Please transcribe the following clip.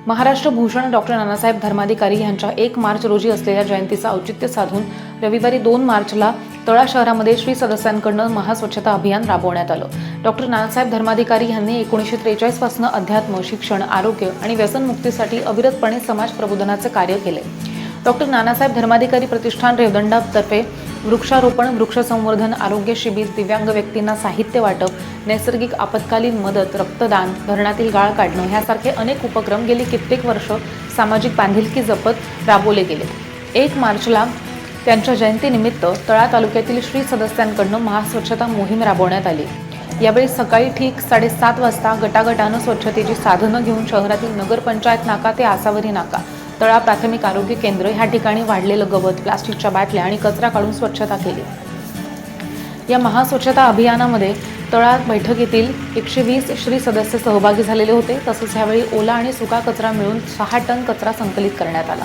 Maharashtra Bhushan doctor Nanasaheb Dharmadhikari यांच्या 1 मार्च रोजी असलेल्या जयंतीचं औचित्य साधून रविवारी 2 मार्चला तळा शहरामध्ये श्री सदस्यांकडून महास्वच्छता अभियान राबवण्यात आलं। डॉक्टर नानासाहेब धर्माधिकारी यांनी 1943 पासून अध्यात्म, शिक्षण, आरोग्य आणि व्यसनमुक्तीसाठी अविरतपणे समाज प्रबोधनाचे कार्य केले। डॉक्टर नानासाहेब धर्माधिकारी प्रतिष्ठान रेवदंडातर्फे वृक्षारोपण, वृक्ष संवर्धन, आरोग्य शिबिर, दिव्यांग व्यक्तींना साहित्य वाटप, नैसर्गिक आपत्कालीन मदत, रक्तदान, धरणातील गाळ काढणं यासारखे अनेक उपक्रम गेली कित्येक वर्ष सामाजिक बांधिलकी जपत राबवले गेले। 1 मार्चला त्यांच्या जयंतीनिमित्त तळा तालुक्यातील श्री सदस्यांकडून महास्वच्छता मोहीम राबवण्यात आली। यावेळी सकाळी ठीक 7:30 वाजता गटागटानं स्वच्छतेची साधनं घेऊन शहरातील नगरपंचायत नाका ते आसावरी नाका, तळा प्राथमिक आरोग्य केंद्र ह्या ठिकाणी वाढलेलं गवत, प्लास्टिकच्या बाटल्या आणि कचरा काढून स्वच्छता केली। या महास्वच्छता अभियानामध्ये तळा बैठकीतील 120 श्री सदस्य सहभागी झालेले होते। तसंच यावेळी ओला आणि सुका कचरा मिळून 6 टन कचरा संकलित करण्यात आला।